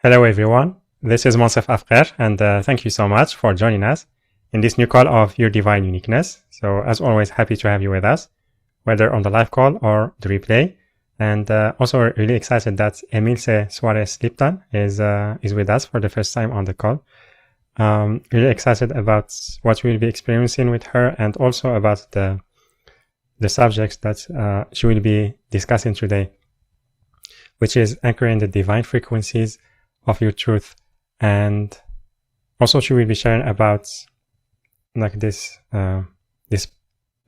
Hello everyone, this is Self 𝐴new and thank you so much for joining us in this new call of Your Divine Uniqueness. So as always, happy to have you with us, whether on the live call or the replay. And also really excited that Emilce Suarez-Lipton is with us for the first time on the call. Really excited about what we'll be experiencing with her and also about the subjects that she will be discussing today, which is anchoring the divine frequencies of your truth. And also she will be sharing about like this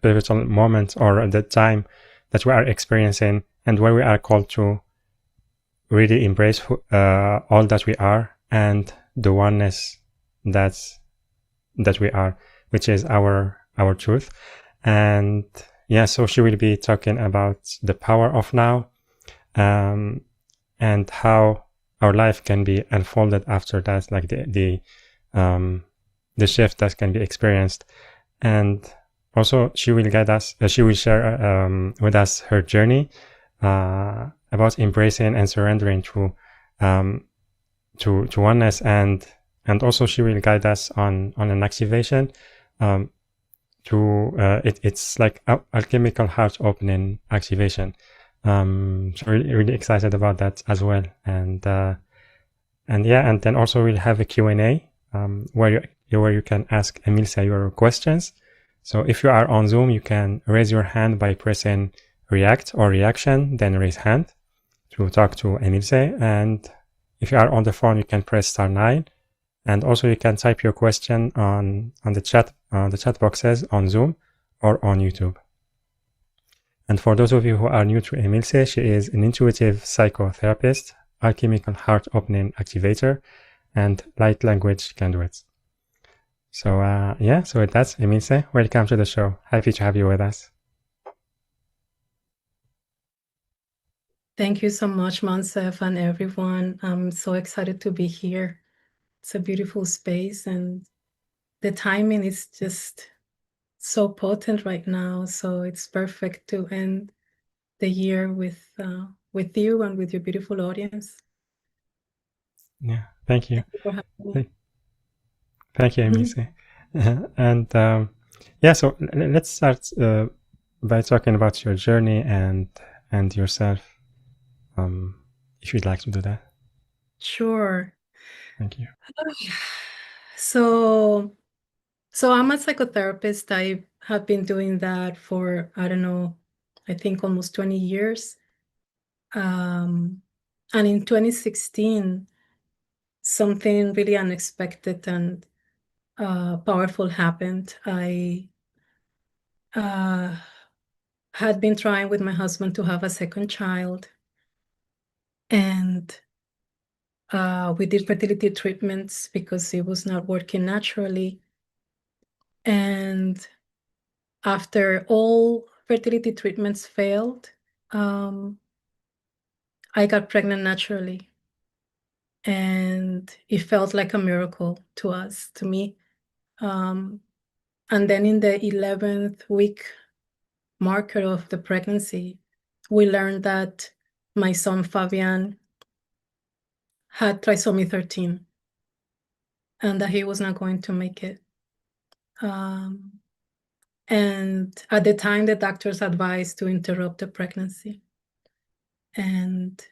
pivotal moment or the time that we are experiencing and where we are called to really embrace all that we are and the oneness that we are, which is our truth. And yeah, so she will be talking about the power of now and how our life can be unfolded after that, like the shift that can be experienced. And also she will guide us, she will share with us her journey about embracing and surrendering to oneness, and also she will guide us on an activation it's like alchemical heart opening activation. So really excited about that as well. And yeah, and then also we'll have a Q&A where you can ask Emilce your questions. So if you are on Zoom, you can raise your hand by pressing react or reaction, then raise hand to talk to Emilce. And if you are on the phone, you can press *9. And also you can type your question on the chat boxes on Zoom or on YouTube. And for those of you who are new to Emilce, she is an intuitive psychotherapist, alchemical heart opening activator, and light language conduit. So yeah, so with that, Emilce, welcome to the show. Happy to have you with us. Thank you so much, Monsef, and everyone. I'm so excited to be here. It's a beautiful space, and the timing is just so potent right now. So it's perfect to end the year with you and with your beautiful audience. Yeah, thank you. Thank you for having me. Thank you, Emilce. And yeah, so let's start by talking about your journey and yourself, if you'd like to do that. Sure. Thank you. So I'm a psychotherapist. I have been doing that for, I don't know, I think almost 20 years. And in 2016, something really unexpected and powerful happened. I had been trying with my husband to have a second child, and we did fertility treatments because it was not working naturally. And after all fertility treatments failed, I got pregnant naturally. And it felt like a miracle to us, to me. And then in the 11th week marker of the pregnancy, we learned that my son Fabian had trisomy 13 and that he was not going to make it. And at the time, the doctors advised to interrupt the pregnancy. And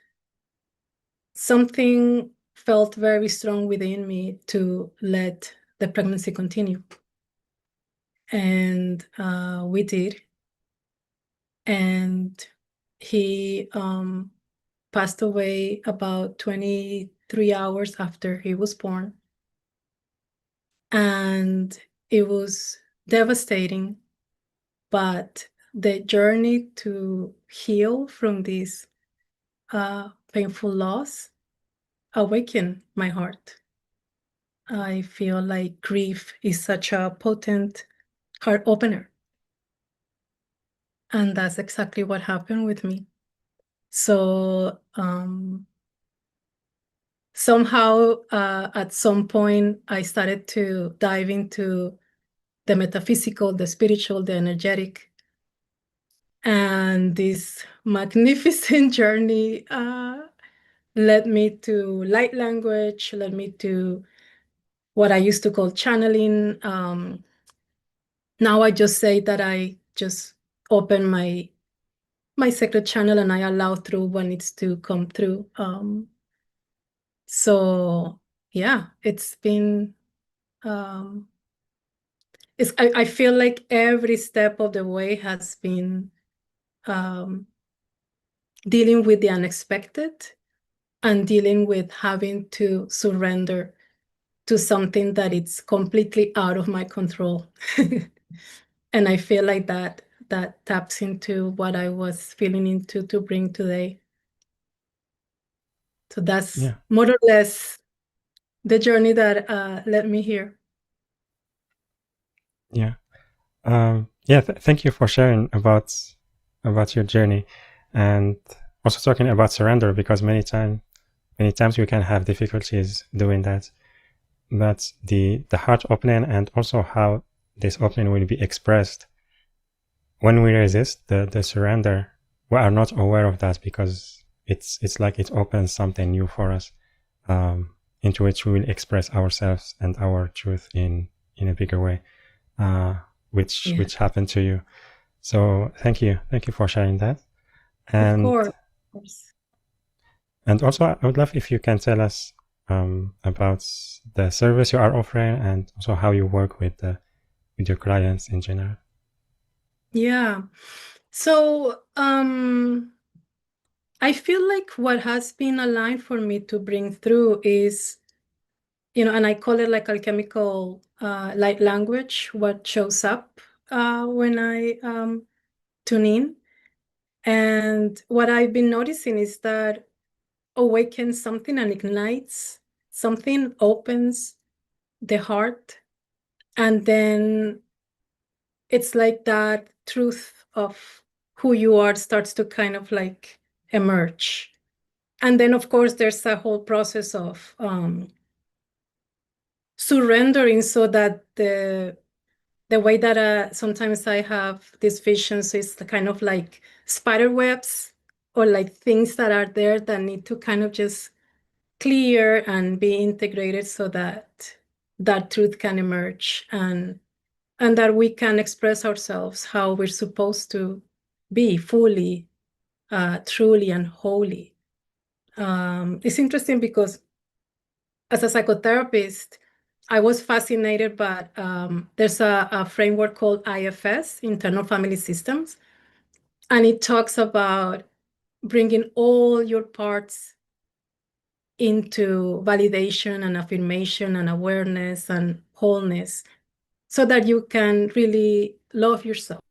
something felt very strong within me to let the pregnancy continue. And we did. And he passed away about 23 hours after he was born. And it was devastating, but the journey to heal from this painful loss awakened my heart. I feel like grief is such a potent heart opener. And that's exactly what happened with me. So somehow at some point, I started to dive into the metaphysical, the spiritual, the energetic. And this magnificent journey led me to light language, led me to what I used to call channeling. Now I just say that I just open my sacred channel and I allow through what needs to come through. So yeah, it's been, I feel like every step of the way has been dealing with the unexpected and dealing with having to surrender to something that it's completely out of my control. And I feel like that taps into what I was feeling into to bring today. So that's more or less the journey that led me here. Yeah. Thank you for sharing about your journey, and also talking about surrender, because many times we can have difficulties doing that. But the heart opening, and also how this opening will be expressed when we resist the surrender, we are not aware of that, because it's like it opens something new for us, into which we will express ourselves and our truth in a bigger way, which happened to you. So thank you for sharing that. And of course. And also, I would love if you can tell us about the service you are offering, and also how you work with your clients in general. Yeah. So I feel like what has been aligned for me to bring through is, and I call it like alchemical light language, what shows up when I tune in. And what I've been noticing is that awakens something and ignites something, opens the heart, and then it's like that truth of who you are starts to kind of like emerge. And then, of course, there's a whole process of surrendering, so that the way that sometimes I have these visions is the kind of like spider webs, or like things that are there that need to kind of just clear and be integrated, so that that truth can emerge, and that we can express ourselves how we're supposed to be, fully, truly, and wholly. It's interesting because as a psychotherapist, I was fascinated by, there's a framework called IFS, Internal Family Systems, and it talks about bringing all your parts into validation and affirmation and awareness and wholeness, so that you can really love yourself.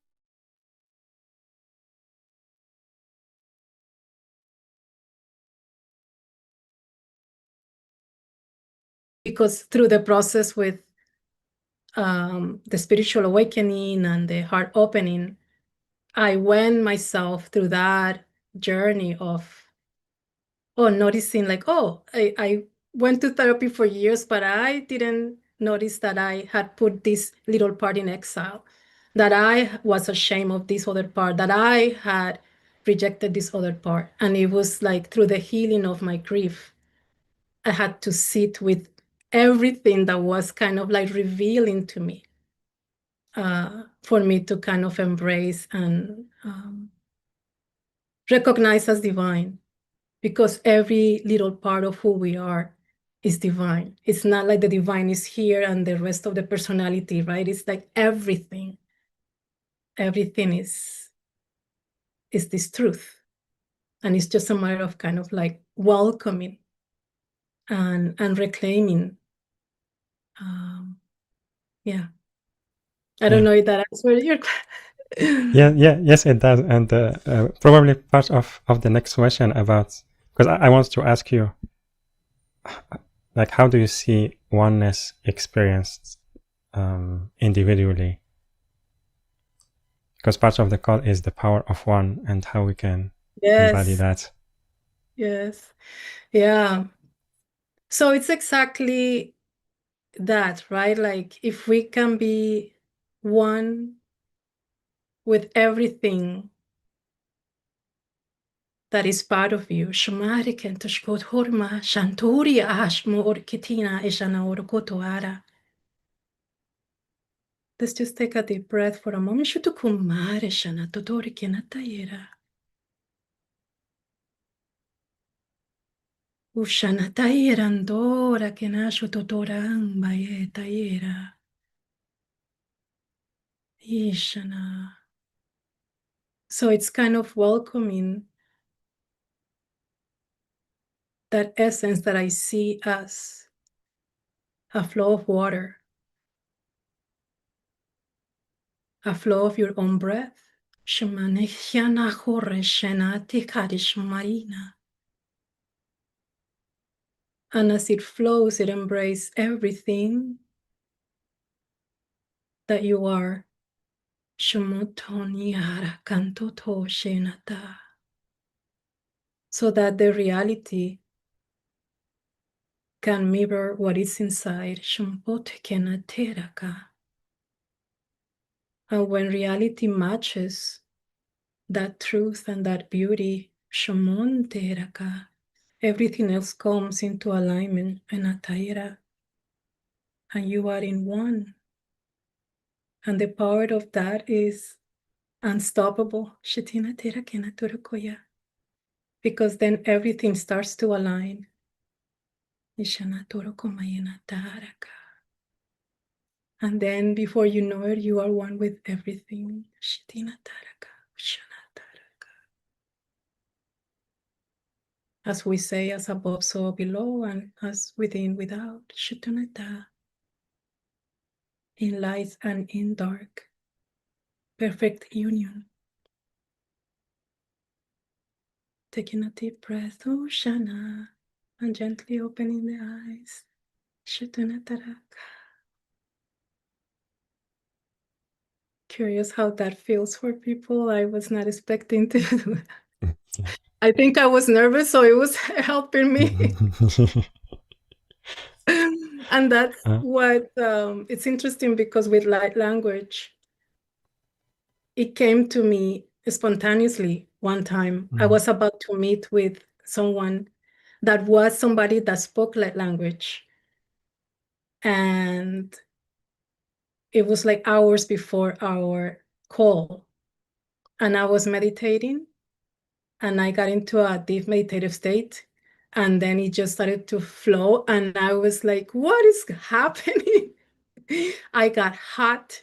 Because through the process with the spiritual awakening and the heart opening, I went myself through that journey of noticing like, I went to therapy for years, but I didn't notice that I had put this little part in exile, that I was ashamed of this other part, that I had rejected this other part. And it was like through the healing of my grief, I had to sit with everything that was kind of like revealing to me, for me to kind of embrace and recognize as divine. Because every little part of who we are is divine. It's not like the divine is here and the rest of the personality, right? It's like everything is this truth. And it's just a matter of kind of like welcoming and reclaiming. Yeah. I don't know if that answered your question. Yes, it does. And probably part of the next question about, because I want to ask you, like, how do you see oneness experienced individually? Because part of the call is the power of one, and how we can embody that. Yes. Yeah. So it's exactly that, right? Like, if we can be one with everything that is part of you. Shmariken tushkot horma shanturi ashmo orkitina ishana orokotoara. Let's just take a deep breath for a moment. Shutukumare shana totori kenatayera. Ushana tayera andora kenashu totoran baye tayera. Ishana. So it's kind of welcoming that essence that I see as a flow of water, a flow of your own breath. Shemanechiana horeshena tikadish marina. And as it flows, it embraces everything that you are. Shemotoniara kantoto shenata. So that the reality can mirror what is inside. Shempotekenateraka. And when reality matches that truth and that beauty, Shemonteraka, everything else comes into alignment and ataira, and you are in one. And the power of that is unstoppable. Shetinaterakenaturukoya. Because then everything starts to align. Nishanaturukomayenataraka. And then before you know it, you are one with everything. Shitinataraka. Shanataraka. As we say, as above, so below, and as within, without. Shutunata. In light and in dark. Perfect union. Taking a deep breath, oh Shana, and gently opening the eyes. Shutunataraka. Curious how that feels for people. I was not expecting to do that. I think I was nervous, so it was helping me. And that's what it's interesting, because with light language, it came to me spontaneously one time. I was about to meet with someone that was somebody that spoke light language. And it was like hours before our call. And I was meditating, and I got into a deep meditative state. And then it just started to flow. And I was like, what is happening? I got hot.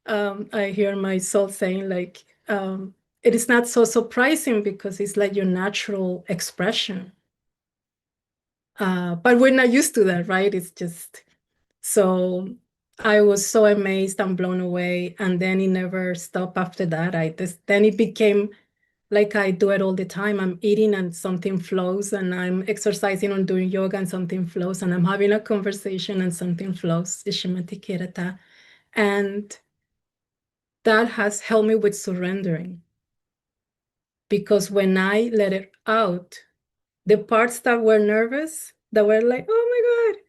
I hear my soul saying, like, it is not so surprising, because it's like your natural expression. But we're not used to that, right? It's just, so I was so amazed and blown away. And then it never stopped after that. Then it became like I do it all the time. I'm eating and something flows, and I'm exercising or doing yoga and something flows, and I'm having a conversation and something flows. And that has helped me with surrendering. Because when I let it out, the parts that were nervous, that were like, oh my God,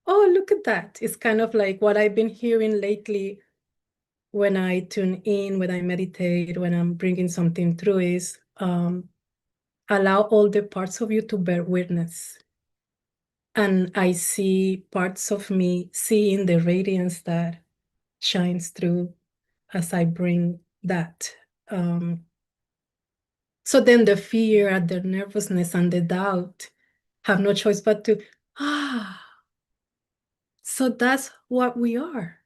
oh, look at that. It's kind of like what I've been hearing lately when I tune in, when I meditate, when I'm bringing something through, is allow all the parts of you to bear witness. And I see parts of me seeing the radiance that shines through as I bring that. So then the fear and the nervousness and the doubt have no choice but to, so that's what we are.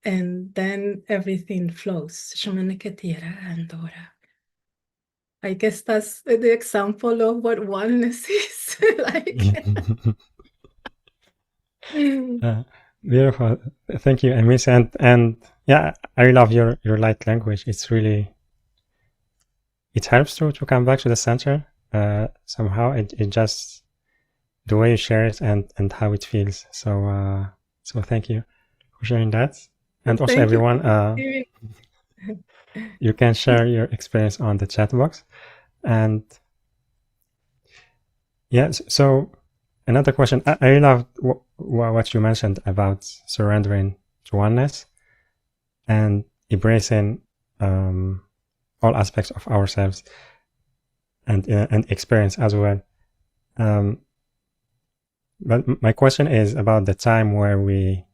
And then everything flows. I guess that's the example of what oneness is like. Beautiful. Thank you, Emilce. And yeah, I love your light language. It's really, it helps to come back to the center somehow. It just, the way you share it and how it feels. So so thank you for sharing that. And also everyone, you can share your experience on the chat box. And yes, so another question. I love what you mentioned about surrendering to oneness. and embracing all aspects of ourselves and experience as well. But my question is about the time where we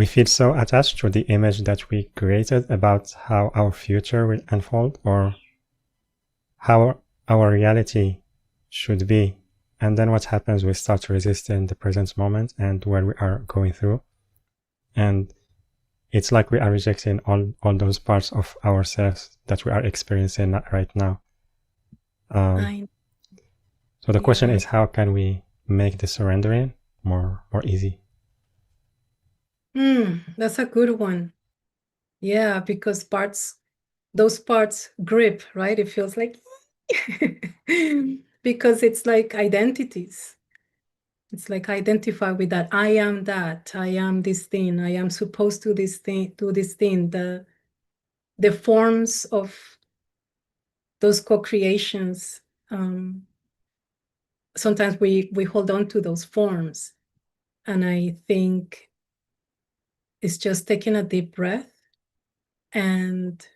feel so attached to the image that we created about how our future will unfold or how our reality should be. And then what happens, we start resisting the present moment and what we are going through. And it's like we are rejecting all those parts of ourselves that we are experiencing right now. So the question is, how can we make the surrendering more easy? That's a good one. Yeah, because those parts grip, right? It feels like because it's like identities. It's like identify with that. I am that. I am this thing. I am supposed to do this thing. The forms of those co-creations. Sometimes we hold on to those forms, and I think it's just taking a deep breath and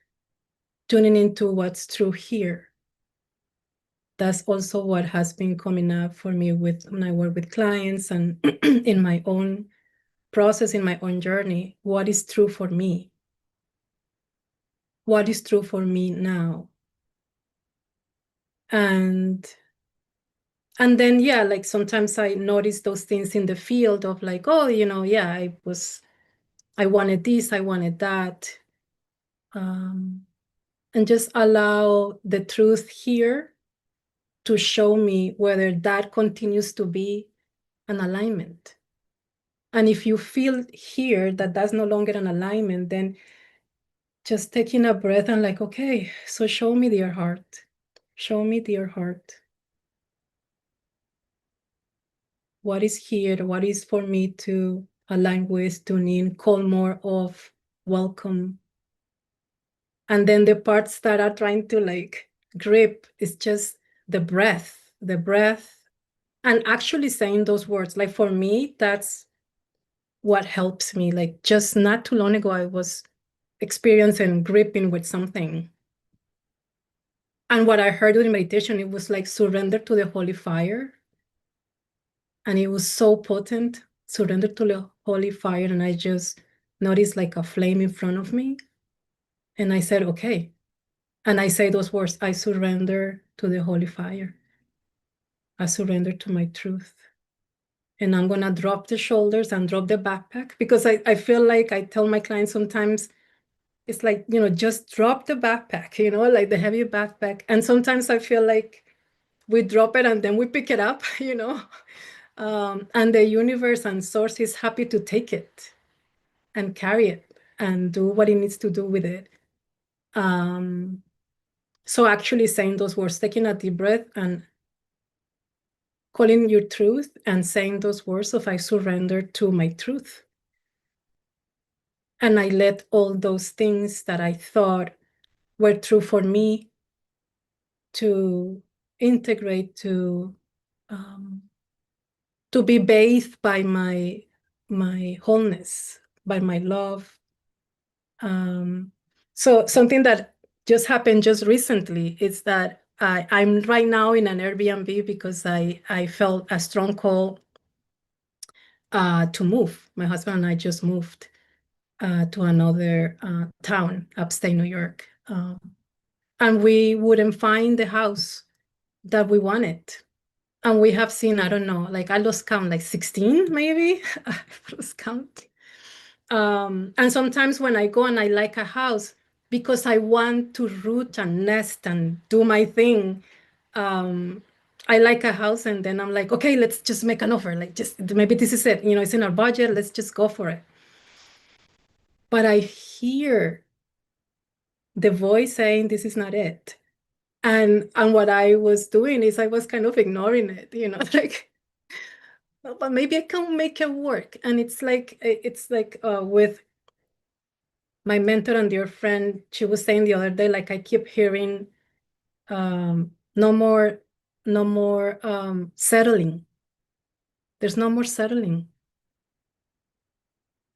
tuning into what's true here. That's also what has been coming up for me when I work with clients and in my own process, in my own journey. What is true for me? What is true for me now? And then, yeah, like sometimes I notice those things in the field of like, oh, yeah, I wanted this, I wanted that. And just allow the truth here to show me whether that continues to be an alignment. And if you feel here that that's no longer an alignment, then just taking a breath and like, okay, so show me, dear heart. Show me, dear heart. What is here? What is for me to align with, tune in, call more of, welcome? And then the parts that are trying to like grip is just the breath, and actually saying those words. Like for me, that's what helps me. Like just not too long ago, I was experiencing gripping with something. And what I heard during meditation, it was like surrender to the holy fire. And it was so potent, surrender to the holy fire. And I just noticed like a flame in front of me. And I said, okay. And I say those words, I surrender to the holy fire. I surrender to my truth. And I'm gonna drop the shoulders and drop the backpack, because I feel like I tell my clients sometimes, it's like, just drop the backpack, like the heavy backpack. And sometimes I feel like we drop it and then we pick it up, and the universe and source is happy to take it and carry it and do what it needs to do with it. So actually saying those words, taking a deep breath and calling your truth and saying those words of I surrender to my truth. And I let all those things that I thought were true for me to integrate, to be bathed by my wholeness, by my love. So something that just happened just recently is that I'm right now in an Airbnb because I felt a strong call to move. My husband and I just moved to another town, upstate New York. And we wouldn't find the house that we wanted. And we have seen, I don't know, like I lost count, like 16 maybe. I lost count. And sometimes when I go and I like a house, because I want to root and nest and do my thing, I like a house and then I'm like, okay, let's just make an offer. Like just maybe this is it, it's in our budget. Let's just go for it. But I hear the voice saying, this is not it. And what I was doing is I was kind of ignoring it, like, well, but maybe I can make it work. And it's like with my mentor and dear friend, she was saying the other day, like I keep hearing, no more settling. There's no more settling.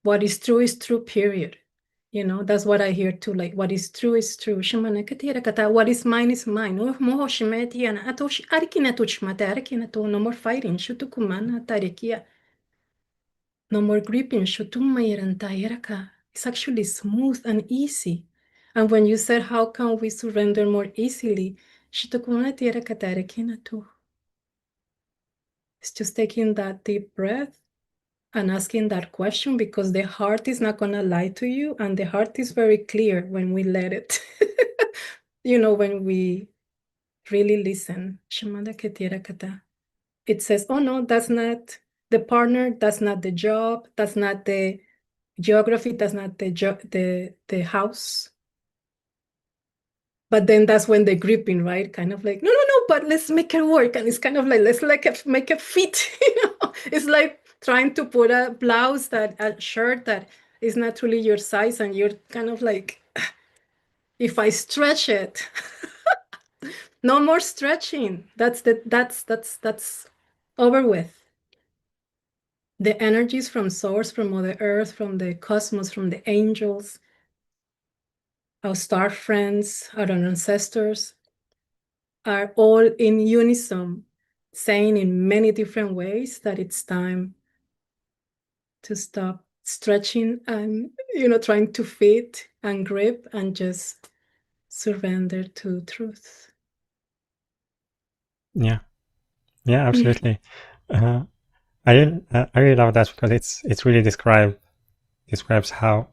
what is true, period. You know, that's what I hear too. Like, what is true is true. What is mine is mine. No more fighting. No more gripping. It's actually smooth and easy. And when you said, how can we surrender more easily? It's just taking that deep breath and asking that question, because the heart is not going to lie to you. And the heart is very clear when we let it, you know, when we really listen. It says, oh no, that's not the partner, that's not the job, that's not the geography, that's not the house. But then that's when the gripping, right? Kind of like, no, but let's make it work. And it's kind of like, let's make it fit. You know, it's like trying to put a blouse, a shirt that is not really your size, and you're kind of like, if I stretch it, no more stretching. That's over with. The energies from source, from Mother Earth, from the cosmos, from the angels, our star friends, our ancestors, are all in unison, saying in many different ways that it's time to stop stretching and, you know, trying to fit and grip and just surrender to truth. Yeah, absolutely. I really love that, because it's really describes how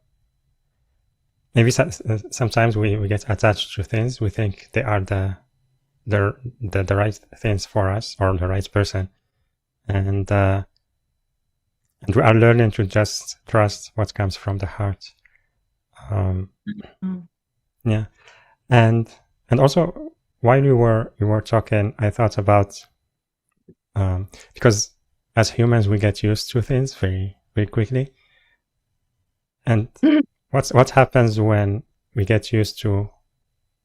maybe sometimes we get attached to things. We think they are the right things for us, or the right person, and we are learning to just trust what comes from the heart. Yeah, and also while we were talking, I thought about because as humans we get used to things very quickly, and what happens when we get used to,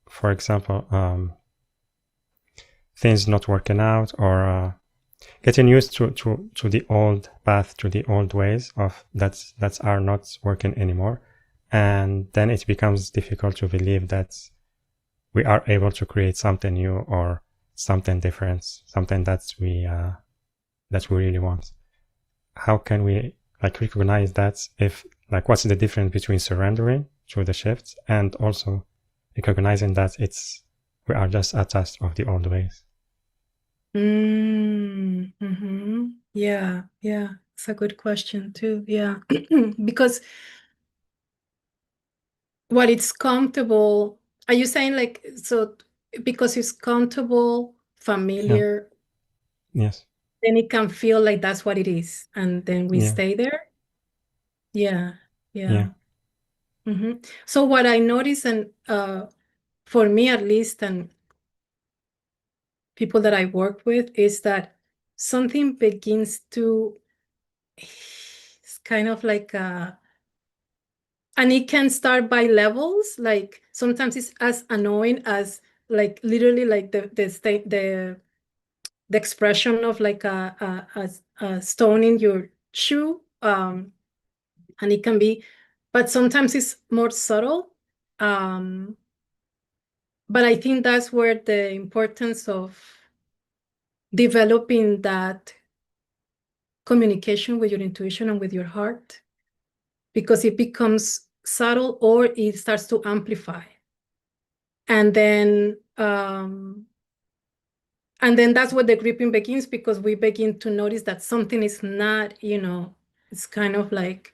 for example, things not working out, or getting used to the old path, to the old ways of that are not working anymore, and then it becomes difficult to believe that we are able to create something new or something different, something that we really want. How can we recognize that? If what's the difference between surrendering to the shift and also recognizing that we are just attached of the old ways? Yeah, it's a good question too. Yeah, because what it's comfortable, are you saying so because it's comfortable, familiar? Yeah. Yes. Then it can feel like that's what it is, and then we stay there. Yeah. So what I notice, and for me at least, and people that I work with, is that something begins to, it's kind of like and it can start by levels. Like sometimes it's as annoying as literally the expression of a stone in your shoe, and it can be, but sometimes it's more subtle. But I think that's where the importance of developing that communication with your intuition and with your heart, because it becomes subtle or it starts to amplify. And then that's where the gripping begins, because we begin to notice that something is not, it's kind of like,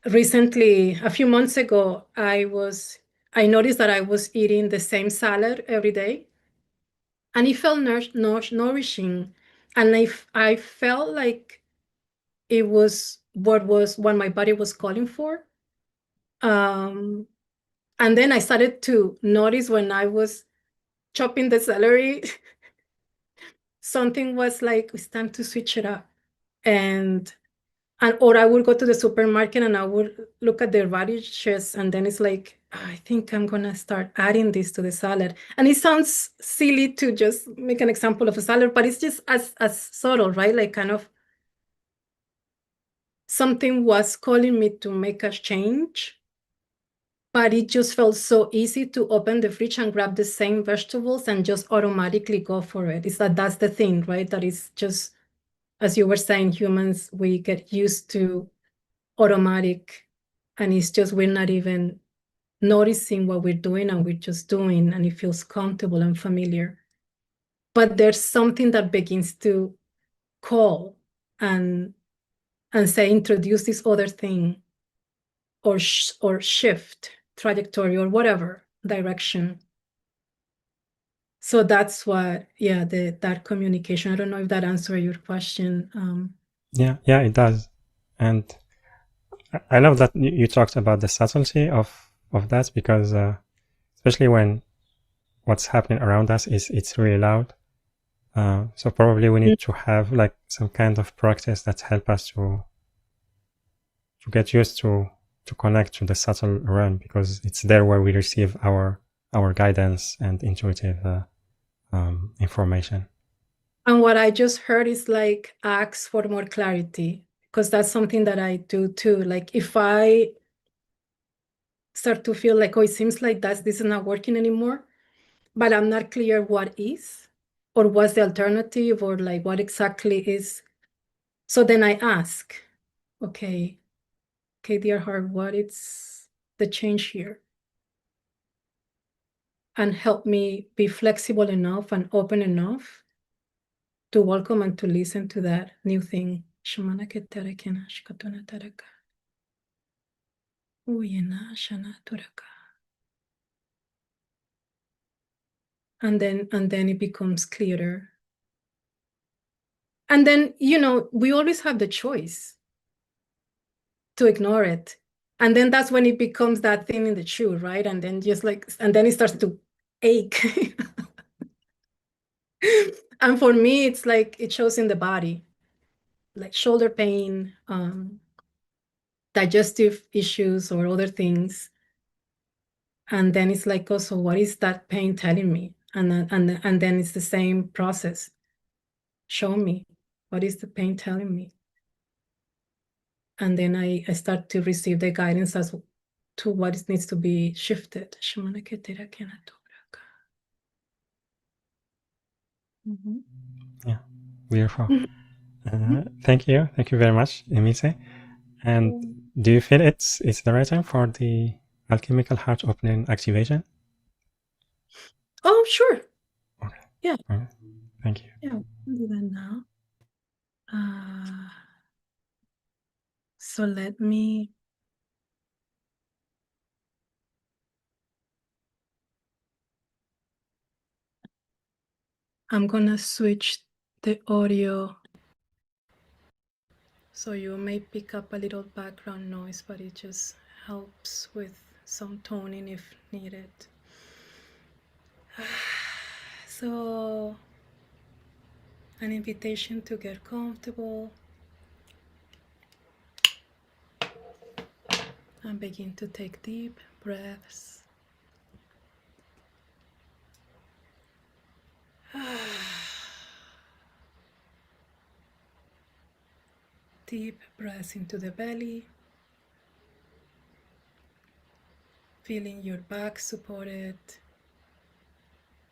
recently, a few months ago, I noticed that I was eating the same salad every day, and it felt nourishing, and I felt like it was what my body was calling for. And then I started to notice when I was chopping the celery, something was like, it's time to switch it up. Or I would go to the supermarket and I would look at the radishes, and then it's like, I think I'm gonna start adding this to the salad. And it sounds silly to just make an example of a salad, but it's just as subtle, right? Like kind of something was calling me to make a change, but it just felt so easy to open the fridge and grab the same vegetables and just automatically go for it. It's that's the thing, right? That is just, as you were saying, humans, we get used to automatic, and it's just we're not even noticing what we're doing, and we're just doing, and it feels comfortable and familiar. But there's something that begins to call and say, introduce this other thing, or shift trajectory, or whatever direction. So that's what, yeah, that communication. I don't know if that answered your question. Yeah, it does. And I love that you talked about the subtlety of that, because especially when what's happening around us it's really loud. So probably we need to have like some kind of practice that help us to get used to connect to the subtle realm, because it's there where we receive our guidance and intuitive information. And what I just heard is like, ask for more clarity, because that's something that I do too. Like if I start to feel like, oh, it seems like this is not working anymore, but I'm not clear what is, or what's the alternative, or like what exactly is. So then I ask, okay, dear heart, what is the change here? And help me be flexible enough and open enough to welcome and to listen to that new thing. And then it becomes clearer. And then, we always have the choice to ignore it. And then that's when it becomes that thing in the shoe, right? And then it starts to ache. And for me, it's like it shows in the body, like shoulder pain, digestive issues, or other things. And then it's like, oh, so what is that pain telling me? And then it's the same process. Show me, what is the pain telling me? And then I start to receive the guidance as to what needs to be shifted. Yeah, beautiful. Thank you very much, Emilce. And do you feel it's the right time for the alchemical heart opening activation? Oh, sure. Okay. Yeah. Thank you. Yeah, we'll do that now. So I'm gonna switch the audio, so you may pick up a little background noise, but it just helps with some toning if needed. So, an invitation to get comfortable and begin to take deep breaths. Deep breaths into the belly, feeling your back supported,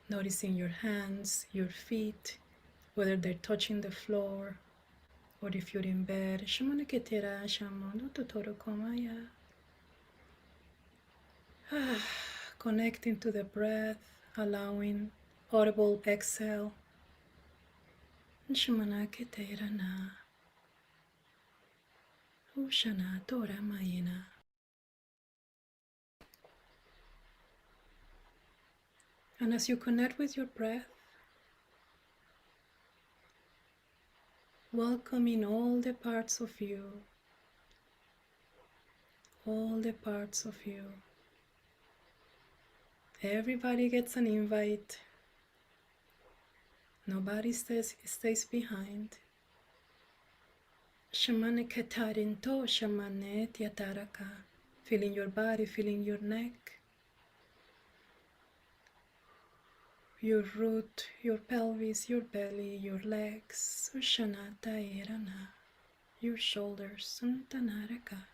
noticing your hands, your feet, whether they're touching the floor or if you're in bed. Connecting to the breath, allowing audible exhale. And as you connect with your breath, welcoming all the parts of you, all the parts of you. Everybody gets an invite. Nobody stays behind. Shamane ketarinto, shamane tiataraka. Feeling your body, feeling your neck, your root, your pelvis, your belly, your legs. Sushanata irana. your shoulders, Suntanaraka.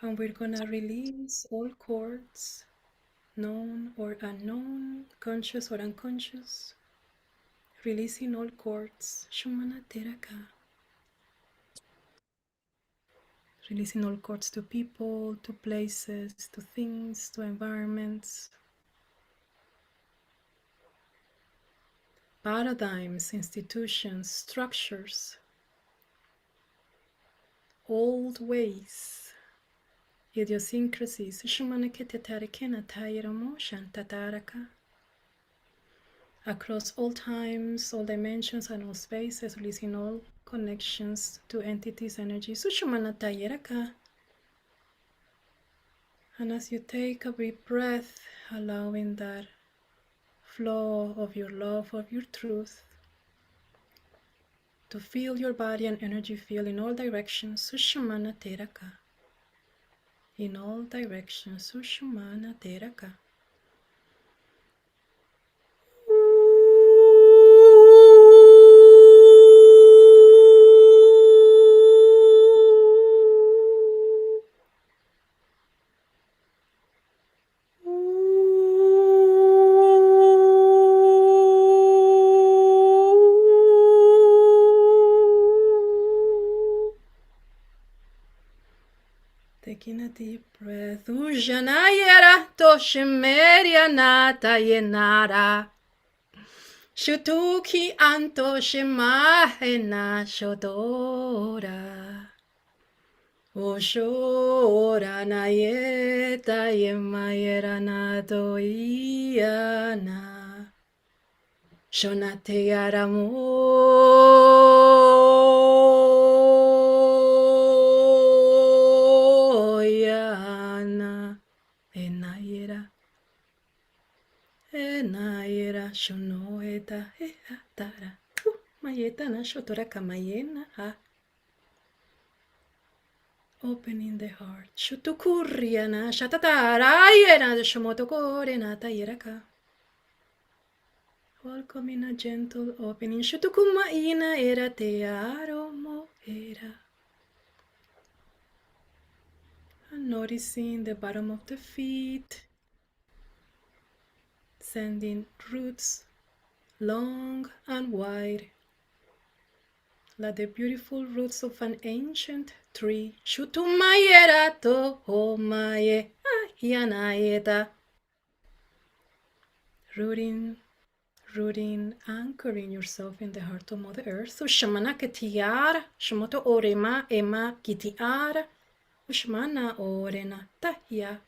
And we're gonna release all cords, known or unknown, conscious or unconscious, releasing all cords, Shumanateraka. Releasing all cords to people, to places, to things, to environments, paradigms, institutions, structures, old ways, idiosyncrasies, across all times, all dimensions, and all spaces, releasing all connections to entities, energies. And as you take a deep breath, allowing that flow of your love, of your truth, to feel your body and energy field in all directions, Sushumana Teraka. In all directions, Sushumana Teraka. Taking a deep breath. Ujanayera toshimeria nata yenara. Shutuki anto shemahena shodora. Oshora nayeta yemayera nadoiana. Shonate Yana Enayera Shonoeta Eatara Mayeta na Shotora Kamayena ha. Opening the heart. Shutukuriana Shatatara Yena Shomotokore Nata Yeraka. Welcoming a gentle opening. Shutukuma ina era tearo mo era. And noticing the bottom of the feet. Sending roots long and wide. Like the beautiful roots of an ancient tree. Shutumayera to homaye ayanaeta. Rooting, anchoring yourself in the heart of Mother Earth. So shamana ketiara, shamoto orema ema kitiara, ushmana orena tahya.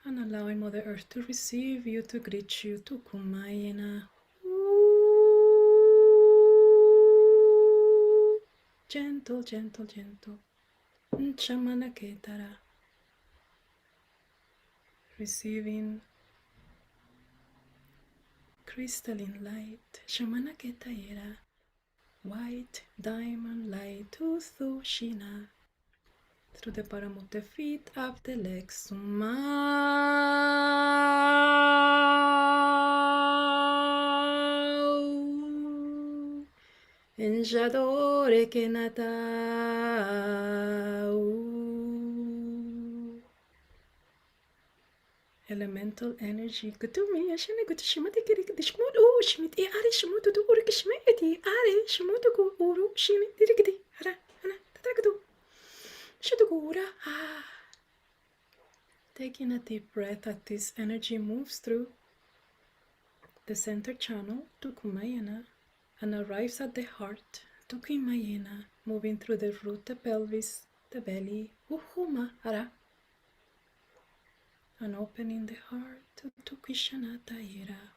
And allowing Mother Earth to receive you, to greet you, to kumayena. Gentle, gentle, gentle. Shamana ketara. Receiving crystalline light, Shamana Ketayera, white diamond light, Uthu Shina, through the bottom of the feet, up the legs, Suma, Enjadore Kenata. Elemental energy. Gutumi, Ashana Gutushimati Dishmudu, Shimiti Ari Shimutu Urikishmeti, Ari Shimutu Uru, Shimiti Rikiti, Ara, Ana, Tatagadu, Shutugura. Taking a deep breath as this energy moves through the center channel to Kumayana and arrives at the heart to Kumayana, moving through the root, the pelvis, the belly, Uhuma, Ara. And opening the heart to Tukishanata Yera.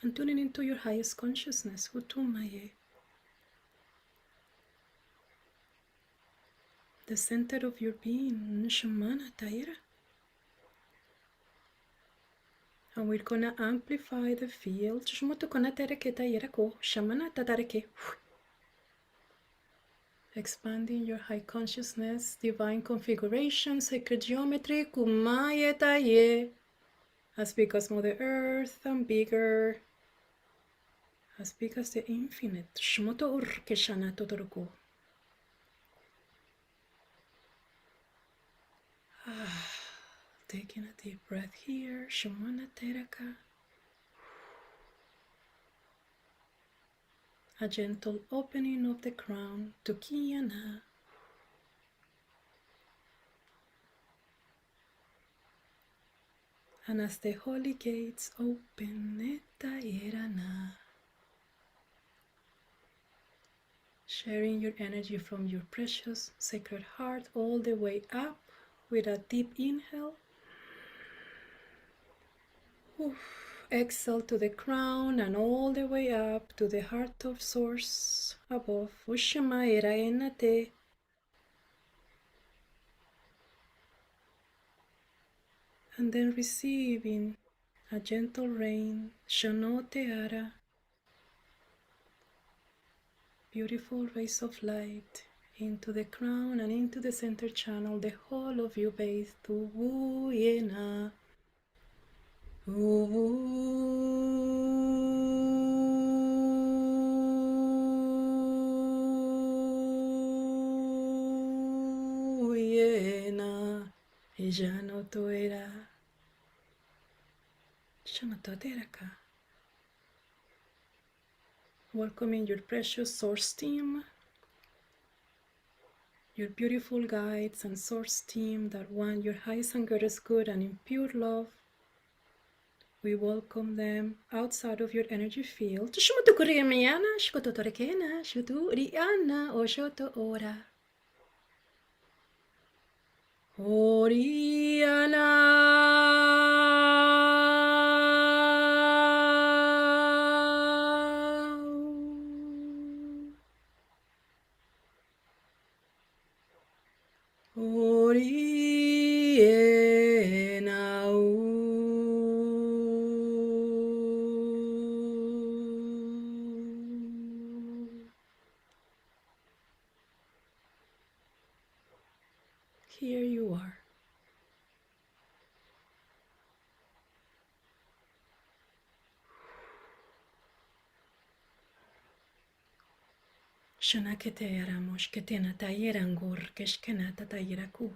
And tuning into your highest consciousness, Utumaye. The center of your being, Shamana Taira. And we're gonna amplify the field. Shmoto Konatereke Taira Ko, Shamana Tatareke. expanding your high consciousness, divine configuration, sacred geometry, 𝐏𝐻𝐸𝐷, as big as Mother Earth and bigger, as big as the infinite. 𝐓𝐡𝐞 𝐏𝐸𝐷. Taking a deep breath here, 𝐓𝐻𝐸𝐷. A gentle opening of the crown to 𝐾𝐸𝐷. And as the holy gates open, 𝐸𝐻𝐸𝐷, sharing your energy from your precious sacred heart all the way up with a deep inhale. Exhale to the crown and all the way up to the heart of source above. 𝐓𝐻𝐸𝐷. And then receiving a gentle rain, 𝐴𝐻𝐻, beautiful rays of light into the crown and into the center channel, the whole of you bathed to 𝐸𝐻𝐸𝐷. 𝐸𝐻𝐸𝐷. 𝐸𝐻𝐸𝐷. Welcoming your precious source team, your beautiful guides and source team that want your highest and greatest good and in pure love. We welcome them outside of your energy field. Here you are. 𝐻𝐻𝐸𝐷 𝐸𝐻𝐸𝐷.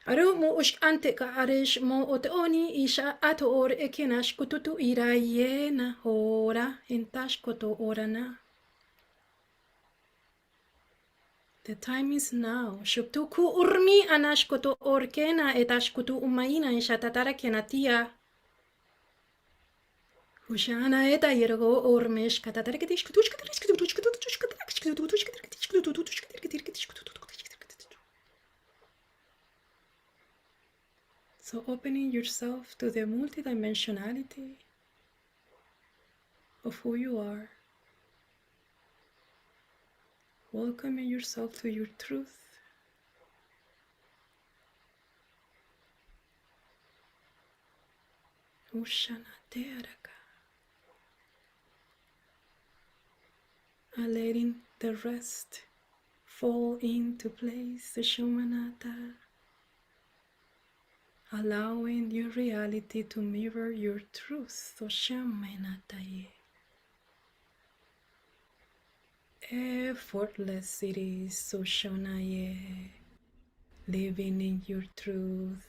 Aru mo ush ante ka arish mo otoni isha ato or ekinash kututu ira yena hora intash koto orana. The time is now. Shuptuku urmi anash koto orkena etash kutu umaina isha tatara kenatia. Ushana eta yergo ormesh katatarikitish kutush katarish kutush kutush katarish kutush katarish kutush katarish kutush. So opening yourself to the multidimensionality of who you are. Welcoming yourself to your truth. And letting the rest fall into place. 𝐻𝐸𝐷. Allowing your reality to mirror your truth. 𝐻𝐸𝐷. Effortless it is. 𝐻𝐸𝐷. Living in your truth.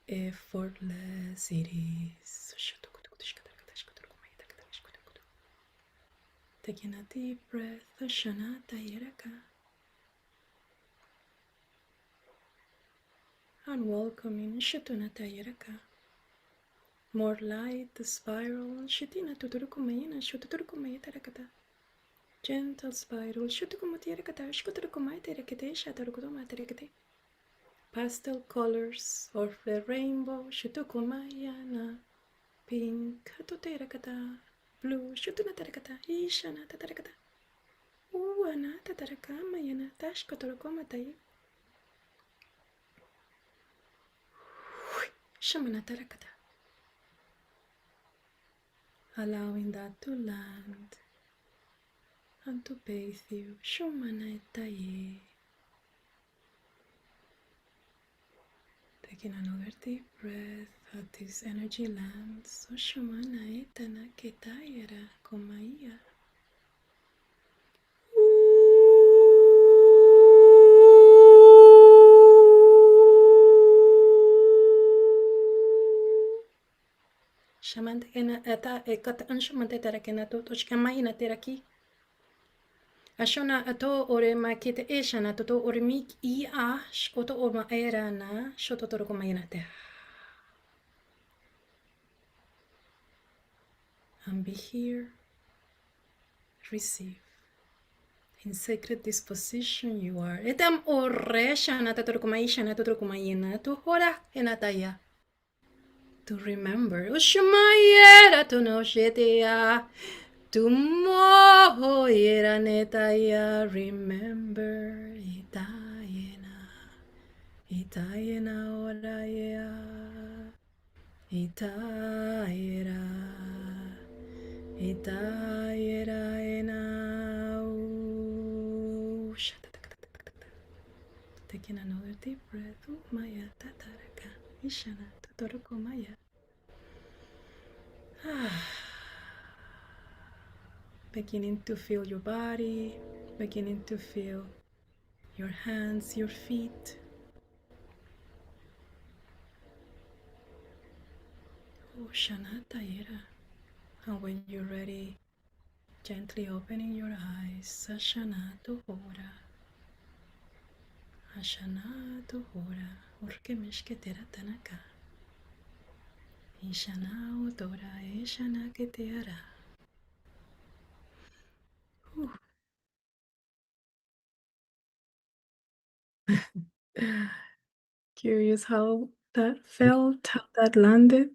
Effortless it is. Taking a deep breath. 𝐻𝐸𝐷. And welcoming 𝐻𝐸𝐷. More light, the spiral. 𝐻𝐸𝐷. Gentle spiral. 𝐻𝐸𝐷. Pastel colors of the rainbow. 𝐻𝐸𝐷. Pink. Blue. 𝐻𝐸𝐷. Allowing that to land and to bathe you. Shumana 𝐸𝐴. Taking another deep breath at this energy lands. So Shumana 𝐸𝐴 𝐸𝐴 𝐸𝐴. Shamante kena eta ekata anshamante terakena to tochkama ina teraki. Ashona ato ore makite eshana toto ore mik a shkoto oma era na shoto toroko mayina te. And be here. Receive. In sacred disposition you are. Etam ore shana toroko mayishana toroko mayina to hora enataya. To remember, Ushumayera to no shetea, to moho yera netaya, remember itayena oraya, itayera ena. Taking another deep breath, Maya tataraka, Ishana totoroko Maya. Beginning to feel your body, beginning to feel your hands, your feet. Shanatayera. And when you're ready, gently opening your eyes. Sashanato hora. Ashanato hora. Urke mishketera tanaka. Ishana odora. Ishana keteara. Curious how that felt, how that landed.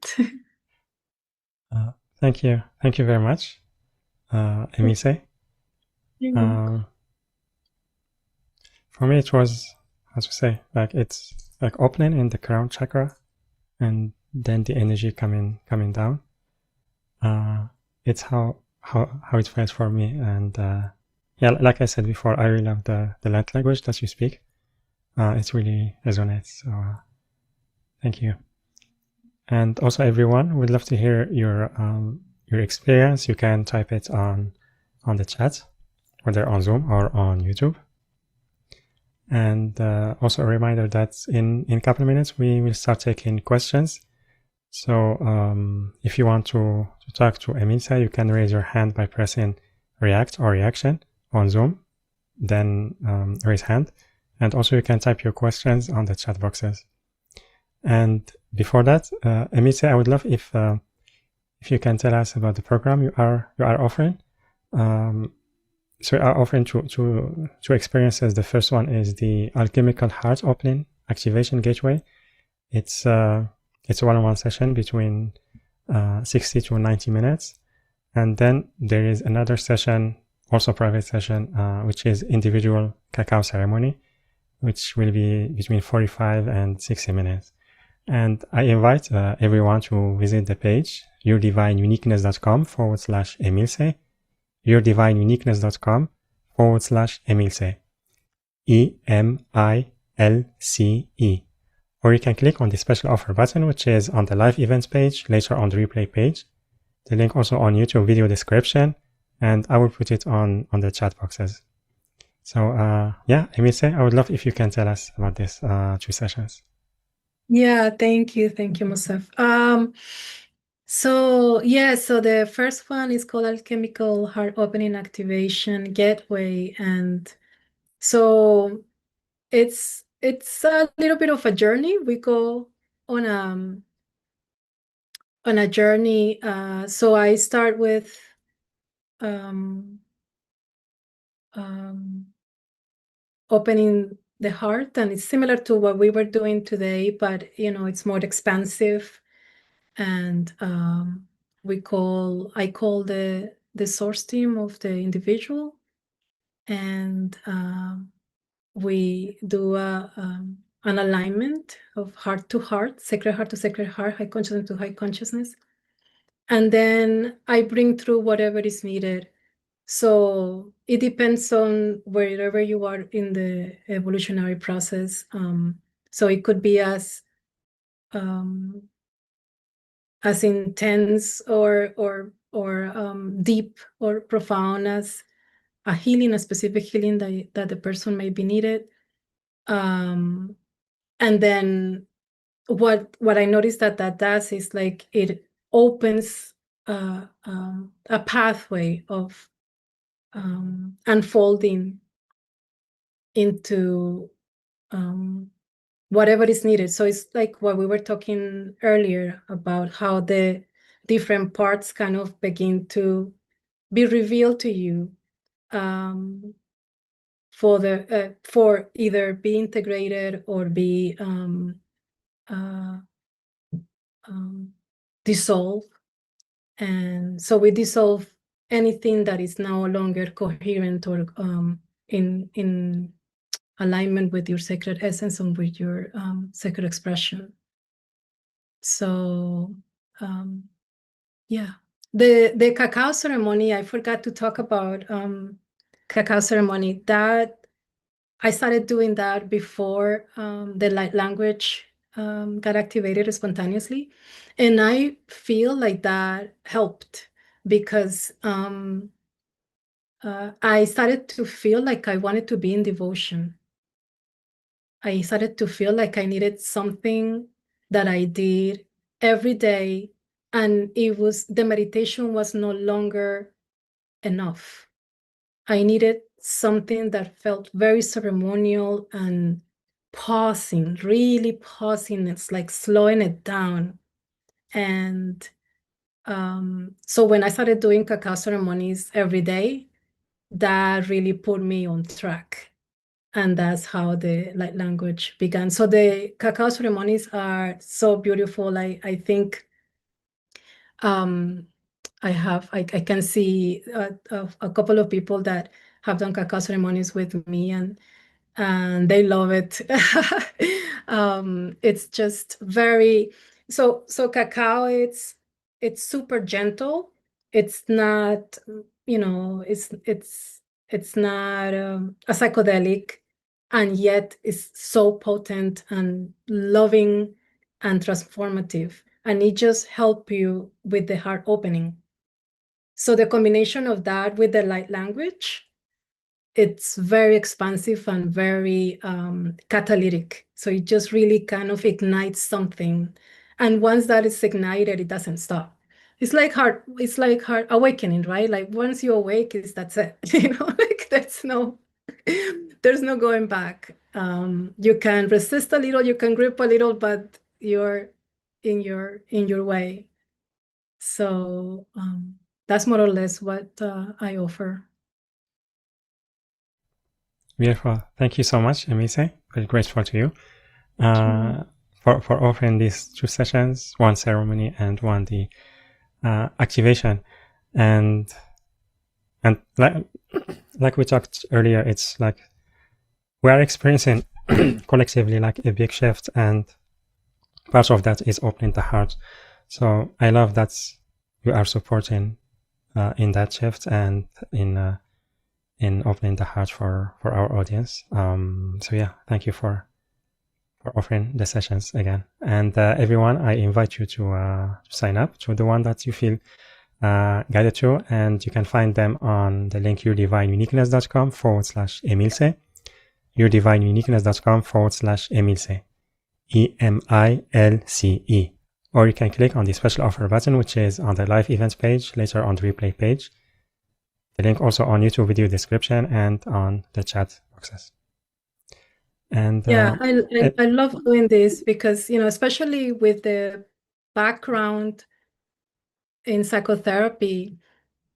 Thank you. Thank you very much, Emilce. For me, it was, how to say, like it's like opening in the crown chakra, and then the energy coming down. It's how it felt for me, and yeah, like I said before, I really love the light language that you speak. It really resonates. So thank you. And also, everyone, we'd love to hear your experience. You can type it on the chat, whether on Zoom or on YouTube. And also a reminder that in a couple of minutes we will start taking questions. So if you want to talk to Emilce, you can raise your hand by pressing react or reaction on Zoom, then raise hand. And also you can type your questions on the chat boxes. And before that, Emilce, I would love if you can tell us about the program you are offering. So you are offering two experiences. The first one is the Alchemical Heart Opening Activation Gateway. It's a one-on-one session between 60 to 90 minutes. And then there is another session, also a private session, which is individual cacao ceremony, which will be between 45 and 60 minutes. And I invite everyone to visit the page, yourdivineuniqueness.com/Emilce, yourdivineuniqueness.com/Emilce, EMILCE. Or you can click on the special offer button, which is on the live events page, later on the replay page. The link also on YouTube video description, and I will put it on the chat boxes. So yeah, Emilce, I would love if you can tell us about these 2 sessions. Yeah, thank you, Mosaf. So the first one is called Alchemical Heart Opening Activation Gateway, and so it's a little bit of a journey. We go on a journey. So I start with opening the heart, and it's similar to what we were doing today, but it's more expansive. And I call the source team of the individual, and we do an alignment of heart to heart, sacred heart to sacred heart, high consciousness to high consciousness, and then I bring through whatever is needed. So it depends on wherever you are in the evolutionary process. So it could be as intense or deep or profound as a healing, a specific healing that the person may be needed. And then what I noticed that does is like it opens a pathway of unfolding into whatever is needed. So it's like what we were talking earlier about how the different parts kind of begin to be revealed to you for either be integrated or be dissolved. And so we dissolve anything that is no longer coherent or in alignment with your sacred essence and with your sacred expression. So yeah, the cacao ceremony, I forgot to talk about cacao ceremony. That I started doing that before the light language got activated spontaneously, and I feel like that helped because I started to feel like I wanted to be in devotion. I started to feel like I needed something that I did every day, and the meditation was no longer enough. I needed something that felt very ceremonial and pausing, really pausing. It's like slowing it down. And so when I started doing cacao ceremonies every day, that really put me on track. And that's how the light language began. So the cacao ceremonies are so beautiful. I think I can see a couple of people that have done cacao ceremonies with me, and they love it. It's just very so cacao. It's super gentle. It's not, it's not a psychedelic, and yet it's so potent and loving and transformative, and it just helps you with the heart opening. So the combination of that with the light language, it's very expansive and very catalytic. So it just really kind of ignites something. And once that is ignited, it doesn't stop. It's like heart awakening, right? Like once you awake, that's it. Like there's no going back. You can resist a little, you can grip a little, but you're in your way. So that's more or less what I offer. Beautiful. Thank you so much, Emilce. Very grateful to you for offering these 2 sessions, one ceremony and one the activation. And like we talked earlier, it's like we are experiencing collectively like a big shift, and part of that is opening the heart. So I love that you are supporting in that shift and in opening the heart for our audience. So yeah, thank you for offering the sessions again. And everyone, I invite you to sign up to the one that you feel guided to, and you can find them on the link yourdivineuniqueness.com/Emilce, yourdivineuniqueness.com/Emilce, EMILCE. Or you can click on the special offer button, which is on the live events page, later on the replay page. The link also on YouTube video description and on the chat boxes. And yeah, I love doing this because, especially with the background in psychotherapy,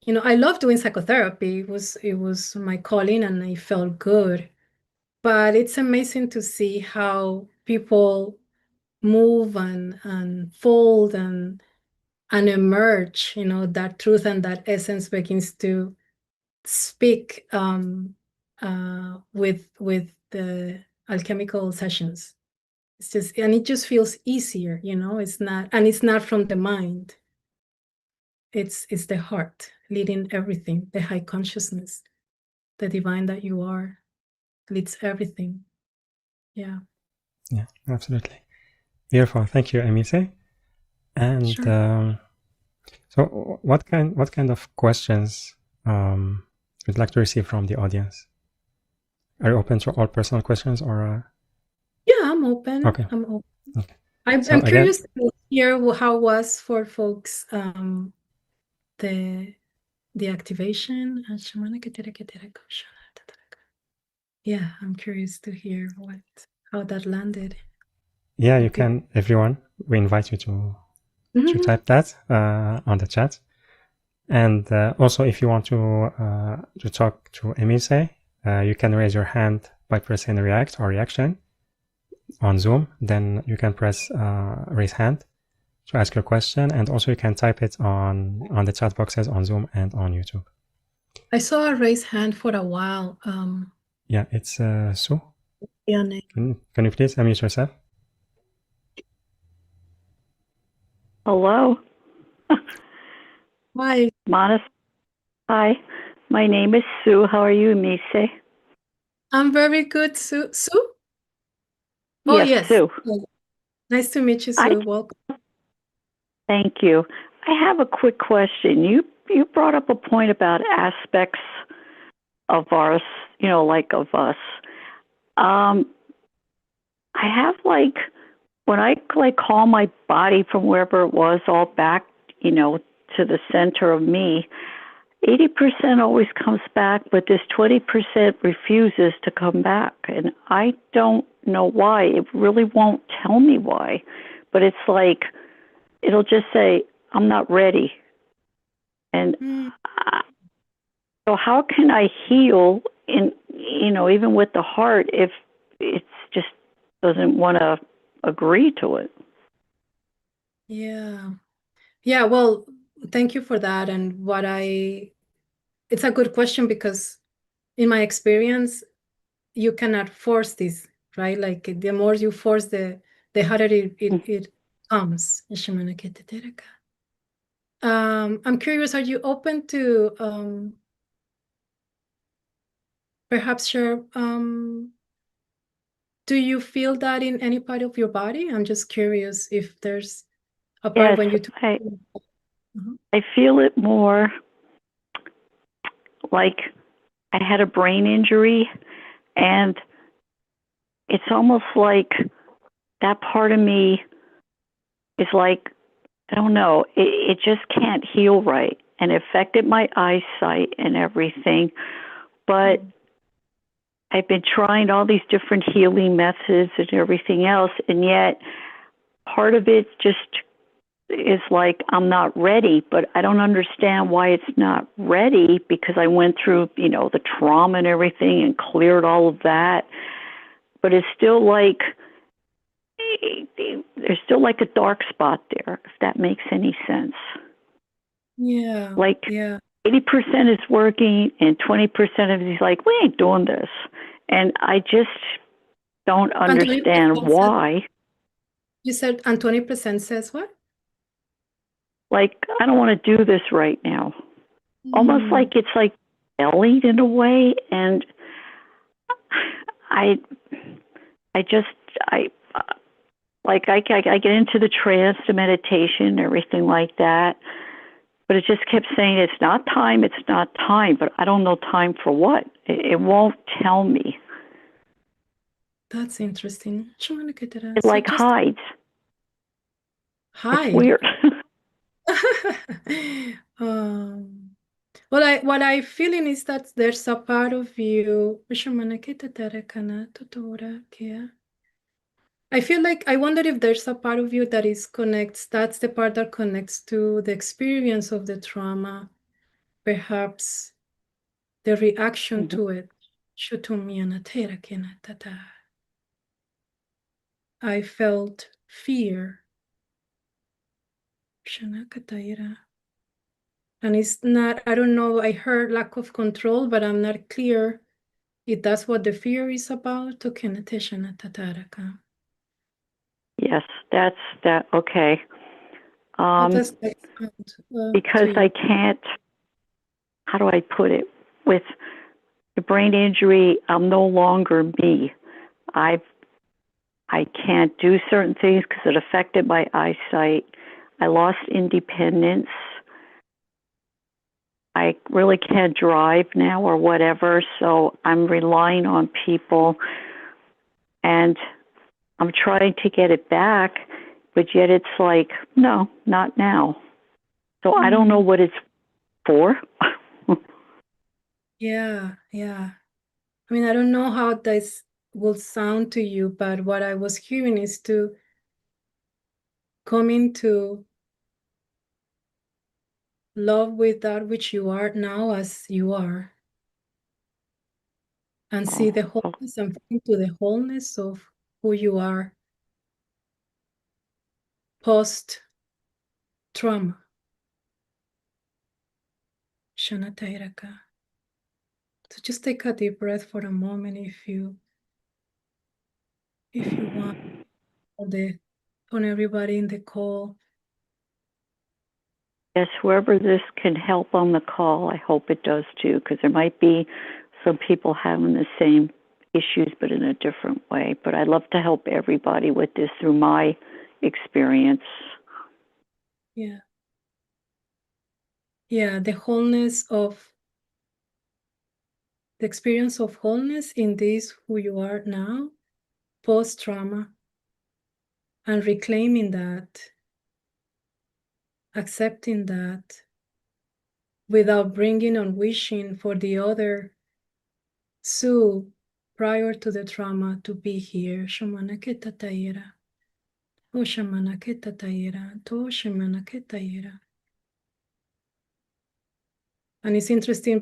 I love doing psychotherapy. It was my calling and I felt good. But it's amazing to see how people move and fold and emerge, that truth and that essence begins to speak with the alchemical sessions. It just feels easier, it's not from the mind. it's the heart leading everything, the high consciousness, the divine that you are leads everything. Yeah. Yeah, absolutely. Beautiful. Thank you, Emilce. And Sure. so what kind of questions you'd like to receive from the audience? Are you open to all personal questions or? Yeah, I'm open. Okay. I'm open. Okay. I'm So curious to hear how it was for folks the activation. Yeah, I'm curious to hear how that landed. Yeah, you can, everyone. We invite you to type that on the chat. And also, if you want to talk to Emilce, you can raise your hand by pressing react or reaction on Zoom. Then you can press raise hand to ask your question, and also you can type it on the chat boxes on Zoom and on YouTube. I saw a raise hand for a while. Yeah, it's Sue. Yeah. Can you please unmute yourself? Hello. Hi. Monis. Hi. My name is Sue. How are you, Emilce? I'm very good, Sue. Sue? Oh, yes. Sue. Nice to meet you, Sue. Welcome. Thank you. I have a quick question. You brought up a point about aspects of ours, like of us. I have when I call my body from wherever it was all back, to the center of me, 80% always comes back, but this 20% refuses to come back. And I don't know why. It really won't tell me why. But it's like, it'll just say, I'm not ready. And so how can I heal even with the heart if it just doesn't want to agree to it? Yeah. Yeah, well, thank you for that. And it's a good question because in my experience, you cannot force this, right? Like the more you force the harder it comes. I'm curious, are you open to perhaps share, do you feel that in any part of your body? I'm just curious if there's a part when you I feel it more like I had a brain injury, and it's almost like that part of me is like, I don't know, it just can't heal right, and it affected my eyesight and everything. But I've been trying all these different healing methods and everything else, and yet part of it just is like, I'm not ready, but I don't understand why it's not ready, because I went through, the trauma and everything and cleared all of that. But it's still like, there's still like a dark spot there, if that makes any sense. Yeah. Like, yeah. 80% is working and 20% of it is like, we ain't doing this. And I just don't understand why. You said, and 20% says what? Like, I don't want to do this right now. Almost like it's like bellied in a way. And I get into the trance, the meditation, everything like that. But it just kept saying, it's not time, but I don't know time for what. It won't tell me. That's interesting. It like hides. Hide. It's weird. What I feeling is that there's a part of you. I feel like, I wonder if there's a part of you that that's the part that connects to the experience of the trauma, perhaps the reaction to it. I felt fear. And it's not, I don't know, I heard lack of control, but I'm not clear if that's what the fear is about. Yes, that's that. Okay. How does that sound because to I you? can't, how do I put it? With the brain injury, I'm no longer me. I can't do certain things because it affected my eyesight. I lost independence. I really can't drive now or whatever, so I'm relying on people, and I'm trying to get it back, but yet it's like, no, not now. So I don't know what it's for. Yeah, yeah. I mean, I don't know how this will sound to you, but what I was hearing is to come into love with that which you are now as you are, and see the wholeness and bring to the wholeness of who you are post-trauma. Shanatairaka. So just take a deep breath for a moment if you want, on everybody in the call. Yes, whoever this can help on the call, I hope it does too, because there might be some people having the same issues, but in a different way. But I'd love to help everybody with this through my experience. Yeah. Yeah, the wholeness of, the experience of wholeness in this who you are now, post-trauma, and reclaiming that, accepting that, without bringing on wishing for the other Sue prior to the trauma to be here. Shamana ketataira. Oh, shamana ketataira. To shamana ketataira. And it's interesting,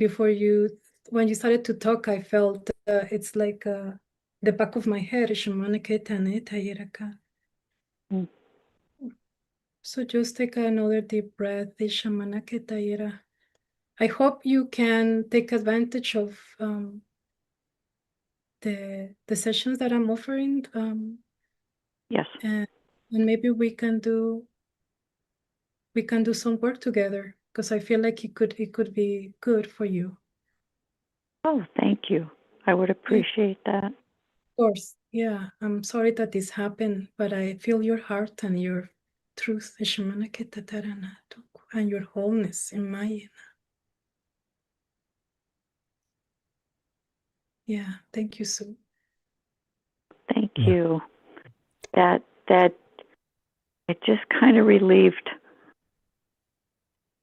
when you started to talk, I felt it's like the back of my head. Shamana ketataira. So just take another deep breath. Shamana ketataira. I hope you can take advantage of the sessions that I'm offering. Yes. And maybe we can do some work together, because I feel like it could be good for you. Oh, thank you. I would appreciate that. Of course. Yeah. I'm sorry that this happened, but I feel your heart and your truth. And your wholeness in my. Yeah. Thank you, Sue. Thank you. That it just kind of relieved,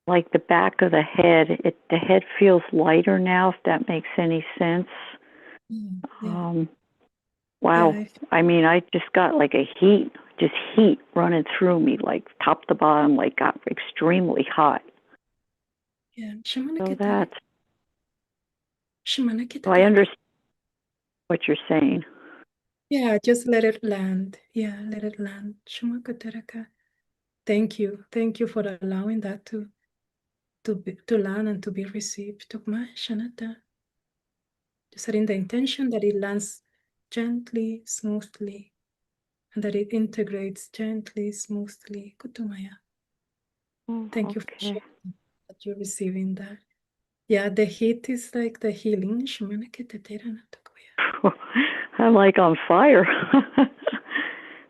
like the back of the head. The head feels lighter now, if that makes any sense. Yeah. Wow. Yeah, I mean, I just got like a heat running through me, like top to bottom, like got extremely hot. Yeah. So that's, so I I understand what you're saying. Yeah, just let it land. Yeah, let it land. Thank you. Thank you for allowing that to land and to be received. Just setting the intention that it lands gently, smoothly, and that it integrates gently, smoothly. Kutumaya. Thank you for sharing that you're receiving that. Yeah, the heat is like the healing. I'm like on fire.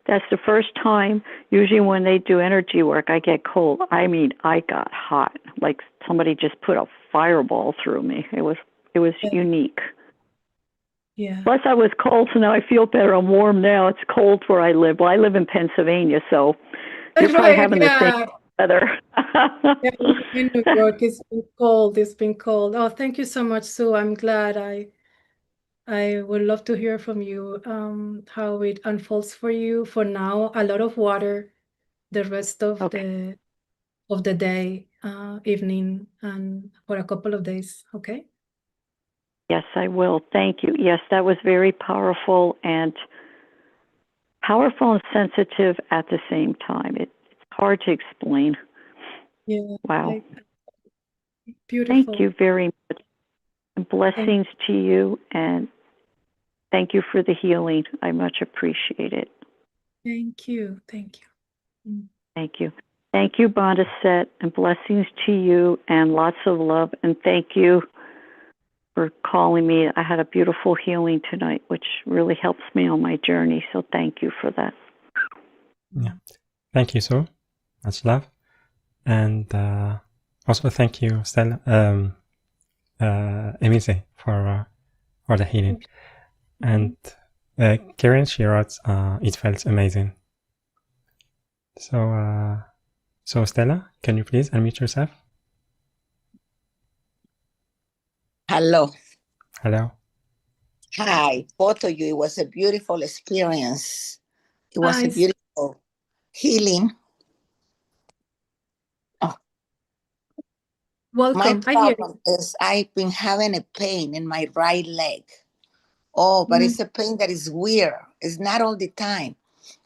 That's the first time. Usually when they do energy work, I get cold. I mean, I got hot. Like somebody just put a fireball through me. It was unique. Yeah. Plus I was cold, so now I feel better. I'm warm now. It's cold where I live. Well, I live in Pennsylvania, so you're probably having the same weather. Yeah, in New York, it's been cold. It's been cold. Oh, thank you so much, Sue. I'm glad. I would love to hear from you how it unfolds for you. For now, a lot of water the rest of the day, evening, and for a couple of days. Okay. Yes, I will. Thank you. Yes, that was very powerful and sensitive at the same time. It's hard to explain. Yeah. Wow. Beautiful. Thank you very much. And blessings to you, and thank you for the healing. I much appreciate it. Thank you. Thank you. Thank you. Thank you, Bondaset, and blessings to you, and lots of love. And thank you for calling me. I had a beautiful healing tonight, which really helps me on my journey. So thank you for that. Yeah. Thank you, so much love. And also thank you, Stella, Emilce, for the healing. And Karen, she wrote, it felt amazing. So, so Stella, can you please unmute yourself? Hello. Hello. Hi, both of you. It was a beautiful experience. It was a Nice. beautiful healing. Oh, my Welcome. I hear you. problem is I've been having a pain in my right leg. Oh, but it's a pain that is weird. It's not all the time.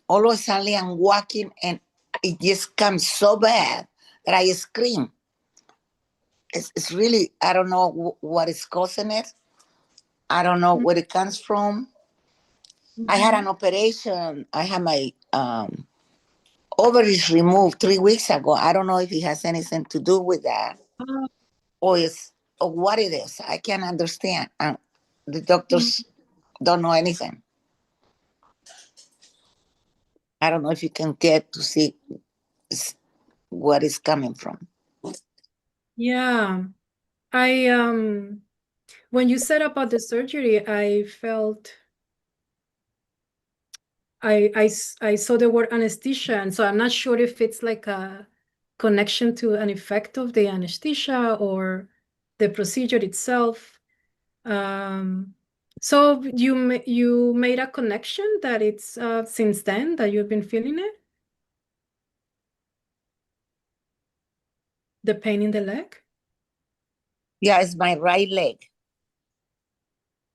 All of a sudden I'm walking and it just comes so bad that I scream. It's really, I don't know what is causing it. I don't know where it comes from. I had an operation. I had my ovaries removed 3 weeks ago. I don't know if it has anything to do with that or what it is. I can't understand. The doctors don't know anything. I don't know if you can get to see what is coming from. Yeah. When you said about the surgery, I felt I saw the word anesthesia, and so I'm not sure if it's like a connection to an effect of the anesthesia or the procedure itself. So you made a connection that it's since then that you've been feeling it? The pain in the leg? Yeah, it's my right leg.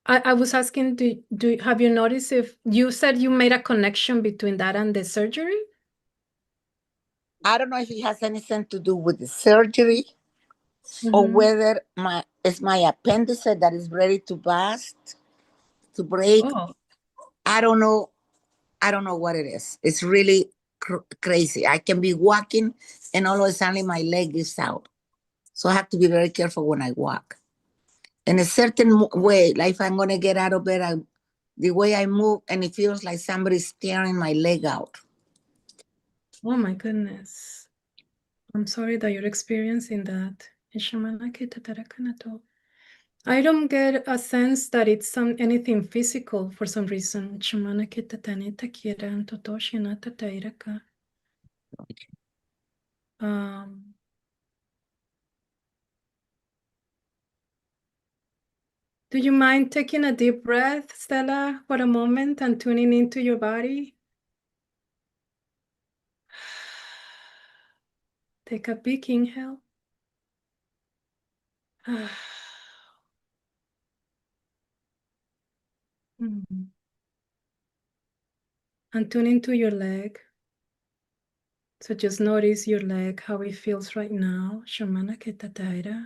I was asking, have you noticed if you said you made a connection between that and the surgery? I don't know if it has anything to do with the surgery or whether it's my appendix that is ready to burst, to break. Oh. I don't know. I don't know what it is. It's really crazy. I can be walking and all of a sudden my leg is out. So I have to be very careful when I walk. In a certain way, like if I'm going to get out of bed, the way I move, and it feels like somebody's tearing my leg out. Oh my goodness. I'm sorry that you're experiencing that. I don't get a sense that it's anything physical for some reason. Do you mind taking a deep breath, Stella, for a moment and tuning into your body? Take a big inhale. And tune into your leg. So just notice your leg, how it feels right now. Shamana Ketataira.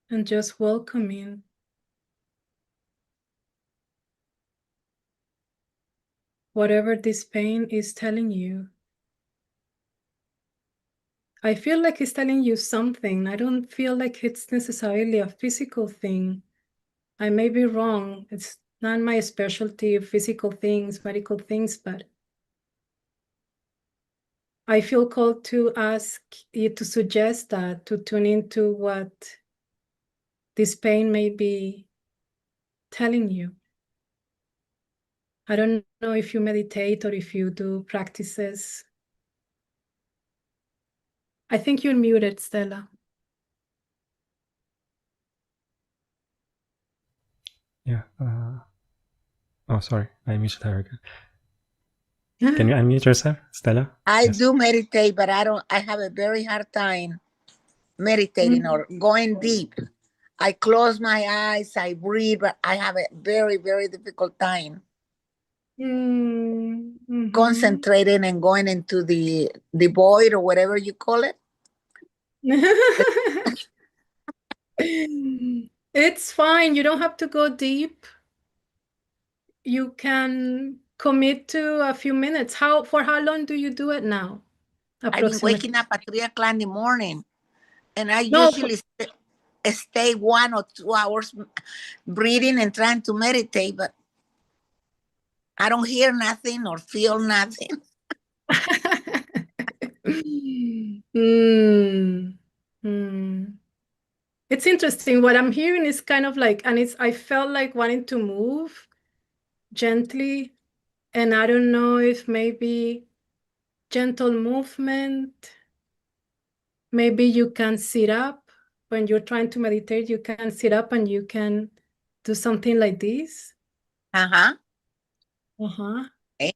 And just welcoming whatever this pain is telling you. I feel like it's telling you something. I don't feel like it's necessarily a physical thing. I may be wrong. It's not my specialty, physical things, medical things, but I feel called to ask you to suggest that, to tune into what this pain may be telling you. I don't know if you meditate or if you do practices. I think you're muted, Stella. Yeah. Oh, sorry. I muted her again. Can you unmute yourself, Stella? I do meditate, but I have a very hard time meditating or going deep. I close my eyes, I breathe, but I have a very, very difficult time concentrating and going into the void or whatever you call it. It's fine. You don't have to go deep. you can commit to a few minutes. For how long do you do it now? I've been Approximately. waking up at 3 o'clock in the morning, and I No, usually stay 1 or 2 hours breathing and trying to meditate, but I don't hear nothing or feel nothing. It's interesting. What I'm hearing is kind of like, and I felt like wanting to move gently, and I don't know if maybe gentle movement, maybe you can sit up when you're trying to meditate, you can sit up and you can do something like this. Uh-huh. Okay.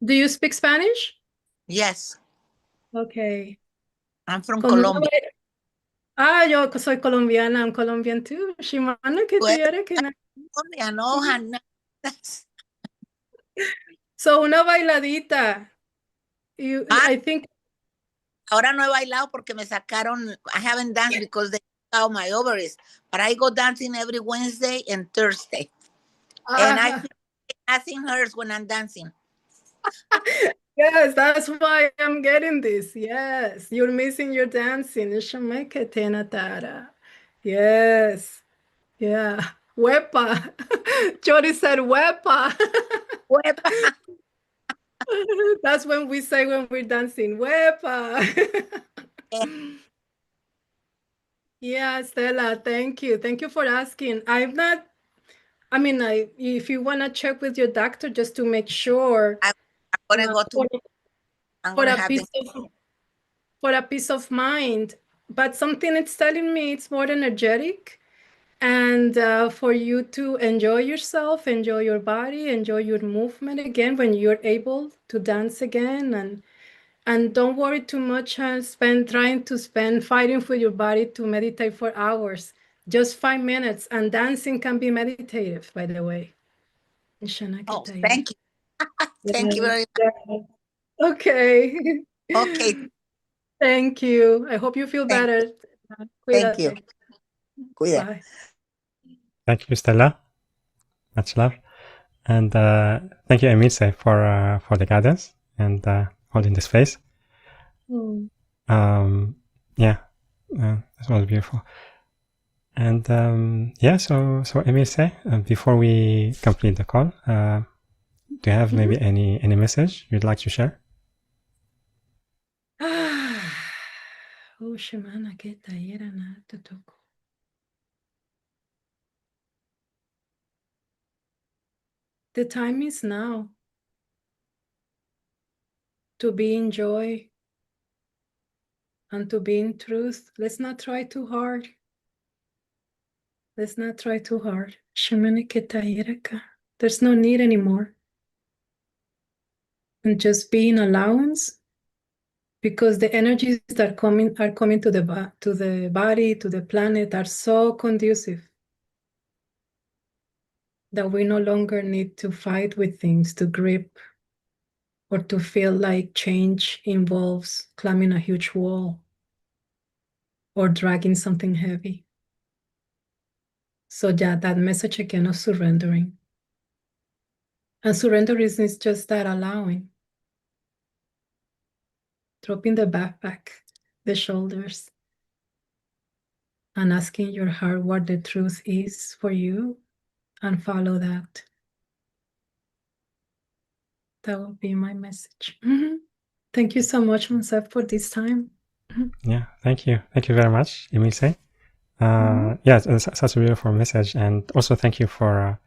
Do you speak Spanish? Yes. Okay. I'm from Colombia. Yo soy colombiana. I'm Colombian too. Shimana, que tiene que no. So una bailadita. I think. Ahora no he bailado porque me sacaron. I haven't danced because they took out my ovaries. But I go dancing every Wednesday and Thursday. And I feel nothing hurts when I'm dancing. Yes, that's why I'm getting this. Yes, you're missing your dancing. Yes. Yeah. Wepa. Jody said wepa. Wepa. That's when we say when we're dancing. Wepa. Yeah, Stella, thank you. Thank you for asking. If you want to check with your doctor just to make sure. I'm going to go to. For a peace of mind. But something it's telling me it's more energetic. And for you to enjoy yourself, enjoy your body, enjoy your movement again when you're able to dance again. And don't worry too much and fighting with your body to meditate for hours. Just 5 minutes. And dancing can be meditative, by the way. Oh, thank you. Thank you very much. Okay. Okay. Thank you. I hope you feel better. Thank you. Bye. Thank you, Stella. Much love. And thank you, Emilce, for the guidance and holding the space. Yeah, this was beautiful. And so Emilce, before we complete the call, do you have maybe any message you'd like to share? 𝐓𝐡𝐞 𝐏𝐸. The time is now to be in joy and to be in truth. Let's not try too hard. Let's not try too hard. There's no need anymore. And just be in allowance, because the energies that are coming to the body, to the planet, are so conducive that we no longer need to fight with things, to grip, or to feel like change involves climbing a huge wall or dragging something heavy. So yeah, that message again of surrendering. And surrendering is just that, allowing. Dropping the backpack, the shoulders, and asking your heart what the truth is for you, and follow that. That would be my message. Thank you so much, Monse, for this time. Yeah, thank you. Thank you very much, Emilce. Yeah, it's such a beautiful message. And also thank you for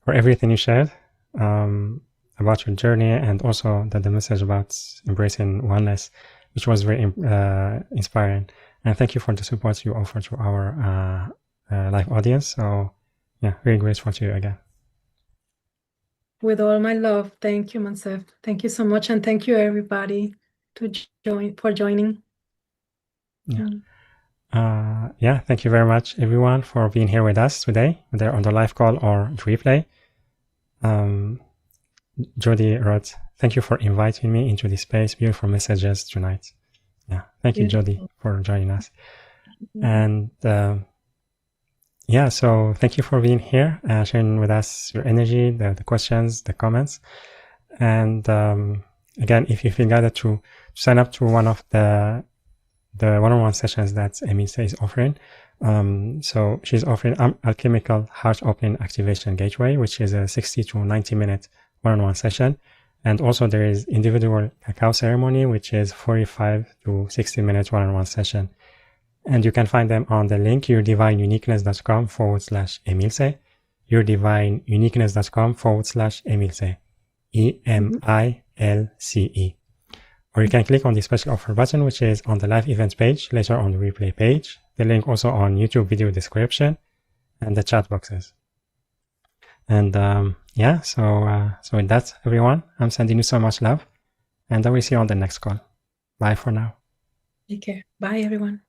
everything you shared about your journey, and also the message about embracing oneness, which was very inspiring. And thank you for the support you offer to our live audience. So yeah, very grateful to you again. With all my love. Thank you, Monse. Thank you so much. And thank you, everybody, for joining. Yeah. Thank you very much, everyone, for being here with us today, whether on the live call or the replay. Jody wrote, "Thank you for inviting me into this space. Beautiful messages tonight." Yeah, thank you, Jody, for joining us. And yeah, so thank you for being here, sharing with us your energy, the questions, the comments. And again, if you feel guided to sign up to one of the one-on-one sessions that Emilce is offering. So she's offering Alchemical Heart Opening Activation Gateway, which is a 60 to 90 minute one-on-one session. And also there is individual cacao ceremony, which is 45 to 60 minute one-on-one session. And you can find them on the link yourdivineuniqueness.com/Emilce, yourdivineuniqueness.com/Emilce, EMILCE. Or you can click on the special offer button, which is on the live events page, later on the replay page, the link also on YouTube video description, and the chat boxes. And yeah, so with that, everyone, I'm sending you so much love, and I will see you on the next call. Bye for now. Take care. Bye, everyone.